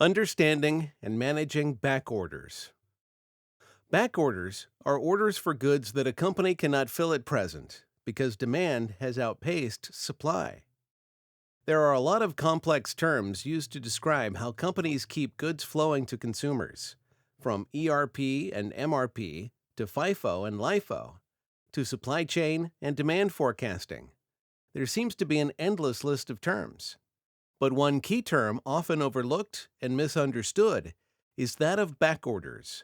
Understanding and managing backorders. Backorders are orders for goods that a company cannot fill at present because demand has outpaced supply. There are a lot of complex terms used to describe how companies keep goods flowing to consumers, from ERP and MRP to FIFO and LIFO to supply chain and demand forecasting. There seems to be an endless list of terms. But one key term often overlooked and misunderstood is that of backorders.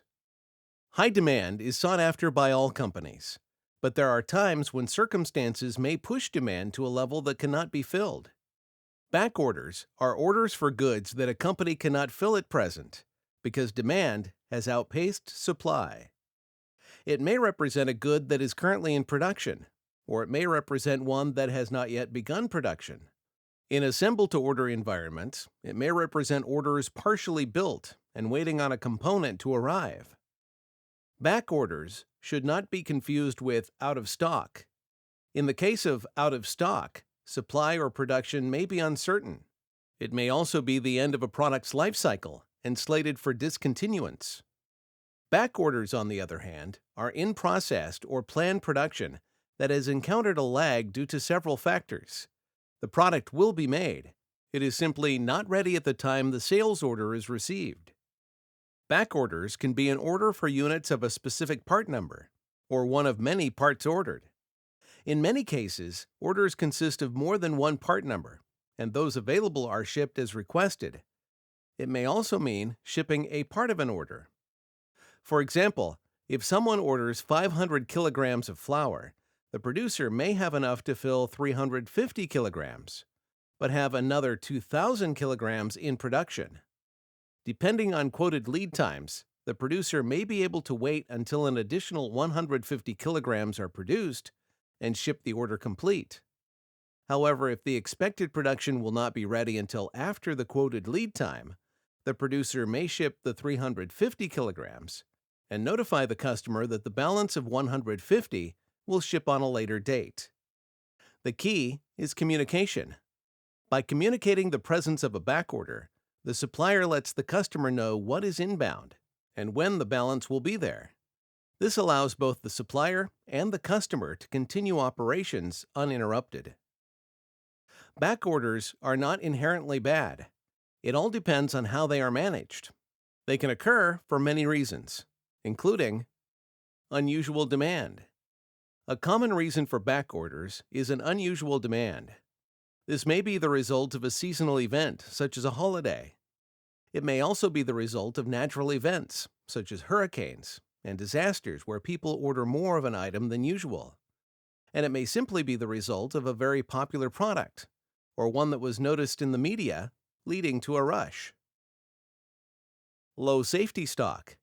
High demand is sought after by all companies, but there are times when circumstances may push demand to a level that cannot be filled. Backorders are orders for goods that a company cannot fill at present because demand has outpaced supply. It may represent a good that is currently in production, or it may represent one that has not yet begun production. In assemble-to-order environments, it may represent orders partially built and waiting on a component to arrive. Back orders should not be confused with out of stock. In the case of out of stock, supply or production may be uncertain. It may also be the end of a product's life cycle and slated for discontinuance. Back orders, on the other hand, are in processed or planned production that has encountered a lag due to several factors. The product will be made. It is simply not ready at the time the sales order is received. Back orders can be an order for units of a specific part number, or one of many parts ordered. In many cases, orders consist of more than one part number, and those available are shipped as requested. It may also mean shipping a part of an order. For example, if someone orders 500 kilograms of flour, the producer may have enough to fill 350 kilograms, but have another 2,000 kilograms in production. Depending on quoted lead times, the producer may be able to wait until an additional 150 kilograms are produced and ship the order complete. However, if the expected production will not be ready until after the quoted lead time, the producer may ship the 350 kilograms and notify the customer that the balance of 150 will ship on a later date. The key is communication. By communicating the presence of a backorder, the supplier lets the customer know what is inbound and when the balance will be there. This allows both the supplier and the customer to continue operations uninterrupted. Backorders are not inherently bad. It all depends on how they are managed. They can occur for many reasons, including unusual demand. A common reason for backorders is an unusual demand. This may be the result of a seasonal event, such as a holiday. It may also be the result of natural events, such as hurricanes and disasters where people order more of an item than usual. And it may simply be the result of a very popular product, or one that was noticed in the media, leading to a rush. Low safety stock.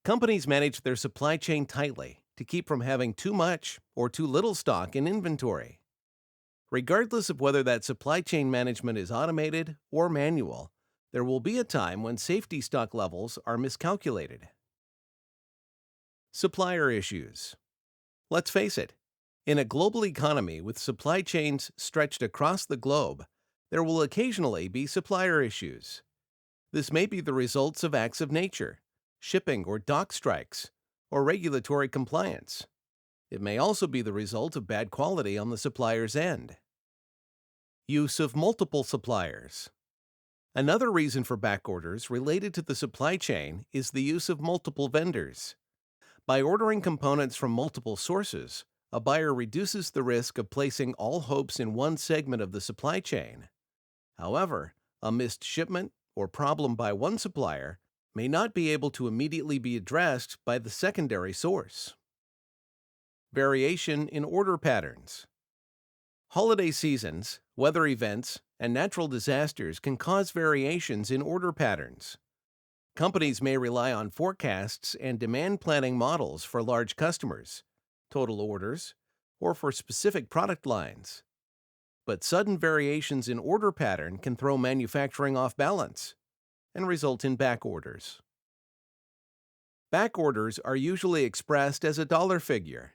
Companies manage their supply chain tightly to keep from having too much or too little stock in inventory. Regardless of whether that supply chain management is automated or manual, there will be a time when safety stock levels are miscalculated. Supplier issues. Let's face it, in a global economy with supply chains stretched across the globe, there will occasionally be supplier issues. This may be the results of acts of nature, shipping or dock strikes, or regulatory compliance. It may also be the result of bad quality on the supplier's end. Use of multiple suppliers. Another reason for backorders related to the supply chain is the use of multiple vendors. By ordering components from multiple sources, a buyer reduces the risk of placing all hopes in one segment of the supply chain. However, a missed shipment or problem by one supplier may not be able to immediately be addressed by the secondary source. Variation in order patterns. Holiday seasons, weather events, and natural disasters can cause variations in order patterns. Companies may rely on forecasts and demand planning models for large customers, total orders, or for specific product lines. But sudden variations in order pattern can throw manufacturing off balance and result in back orders. Back orders are usually expressed as a dollar figure.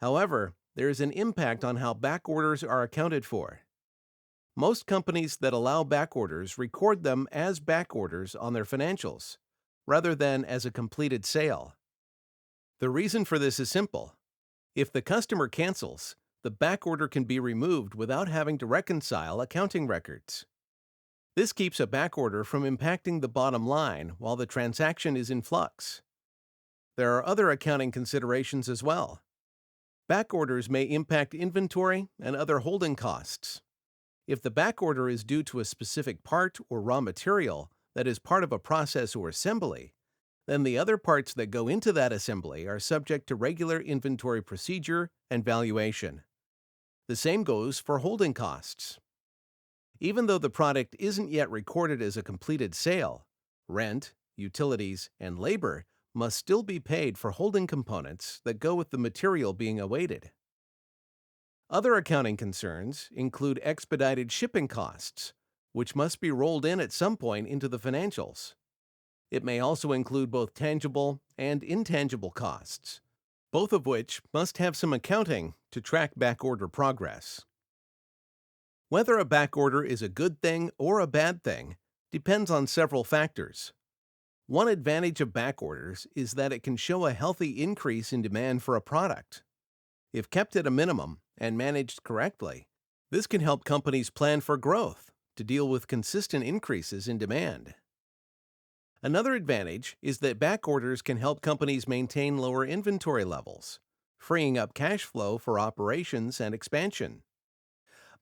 However, there is an impact on how back orders are accounted for. Most companies that allow back orders record them as back orders on their financials, rather than as a completed sale. The reason for this is simple. If the customer cancels, the back order can be removed without having to reconcile accounting records. This keeps a back order from impacting the bottom line while the transaction is in flux. There are other accounting considerations as well. Back orders may impact inventory and other holding costs. If the back order is due to a specific part or raw material that is part of a process or assembly, then the other parts that go into that assembly are subject to regular inventory procedure and valuation. The same goes for holding costs. Even though the product isn't yet recorded as a completed sale, rent, utilities, and labor must still be paid for holding components that go with the material being awaited. Other accounting concerns include expedited shipping costs, which must be rolled in at some point into the financials. It may also include both tangible and intangible costs, both of which must have some accounting to track backorder progress. Whether a backorder is a good thing or a bad thing depends on several factors. One advantage of backorders is that it can show a healthy increase in demand for a product. If kept at a minimum and managed correctly, this can help companies plan for growth to deal with consistent increases in demand. Another advantage is that backorders can help companies maintain lower inventory levels, freeing up cash flow for operations and expansion.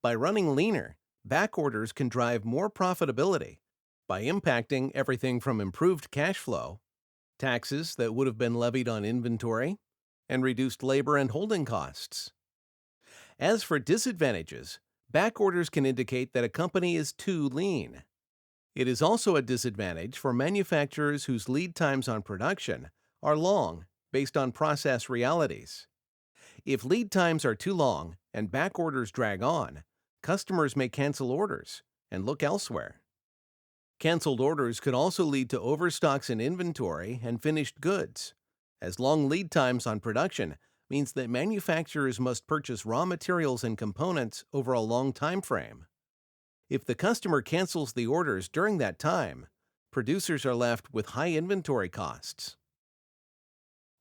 By running leaner, backorders can drive more profitability by impacting everything from improved cash flow, taxes that would have been levied on inventory, and reduced labor and holding costs. As for disadvantages, backorders can indicate that a company is too lean. It is also a disadvantage for manufacturers whose lead times on production are long based on process realities. If lead times are too long and backorders drag on, customers may cancel orders and look elsewhere. Canceled orders could also lead to overstocks in inventory and finished goods, as long lead times on production means that manufacturers must purchase raw materials and components over a long time frame. If the customer cancels the orders during that time, producers are left with high inventory costs.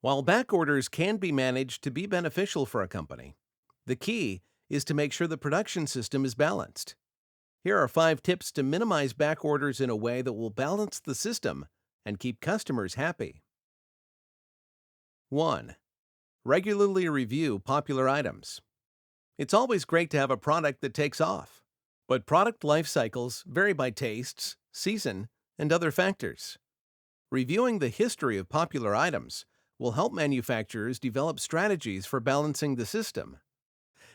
While backorders can be managed to be beneficial for a company, the key is to make sure the production system is balanced. Here are 5 tips to minimize backorders in a way that will balance the system and keep customers happy. 1. Regularly review popular items. It's always great to have a product that takes off, but product life cycles vary by tastes, season, and other factors. Reviewing the history of popular items will help manufacturers develop strategies for balancing the system.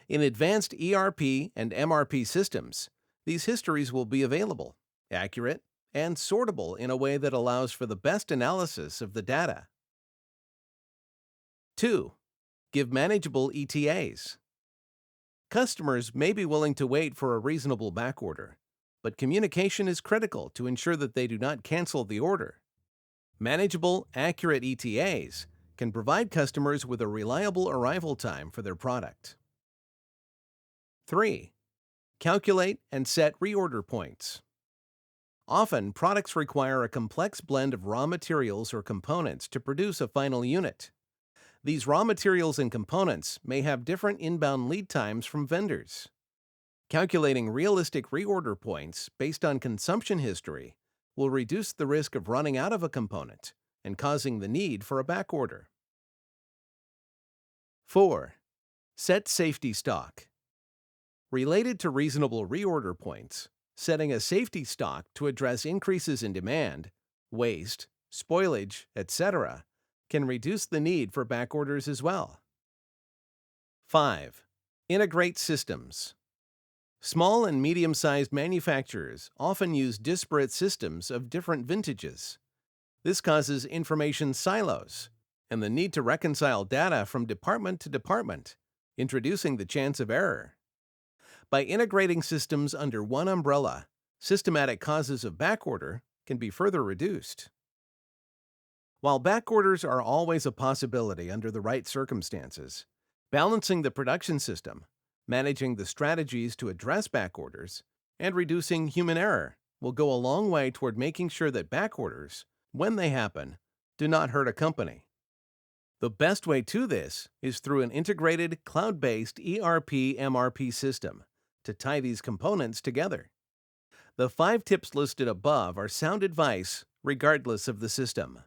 In advanced ERP and MRP systems, these histories will be available, accurate, and sortable in a way that allows for the best analysis of the data. 2. Give manageable ETAs. Customers may be willing to wait for a reasonable backorder, but communication is critical to ensure that they do not cancel the order. Manageable, accurate ETAs can provide customers with a reliable arrival time for their product. 3. Calculate and set reorder points. Often, products require a complex blend of raw materials or components to produce a final unit. These raw materials and components may have different inbound lead times from vendors. Calculating realistic reorder points based on consumption history will reduce the risk of running out of a component and causing the need for a backorder. 4. Set safety stock. Related to reasonable reorder points, setting a safety stock to address increases in demand, waste, spoilage, etc., can reduce the need for backorders as well. 5. Integrate systems. Small and medium-sized manufacturers often use disparate systems of different vintages. This causes information silos and the need to reconcile data from department to department, introducing the chance of error. By integrating systems under one umbrella, systematic causes of backorder can be further reduced. While backorders are always a possibility under the right circumstances, balancing the production system, managing the strategies to address backorders, and reducing human error will go a long way toward making sure that backorders, when they happen, do not hurt a company. The best way to this is through an integrated, cloud-based ERP/MRP system to tie these components together. The 5 tips listed above are sound advice regardless of the system.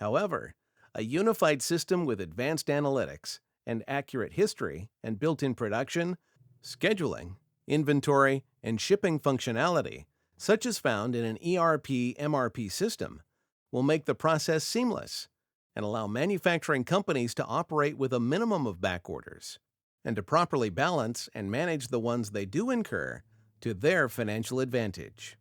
However, a unified system with advanced analytics and accurate history and built-in production, scheduling, inventory, and shipping functionality, such as found in an ERP/MRP system, will make the process seamless and allow manufacturing companies to operate with a minimum of backorders and to properly balance and manage the ones they do incur to their financial advantage.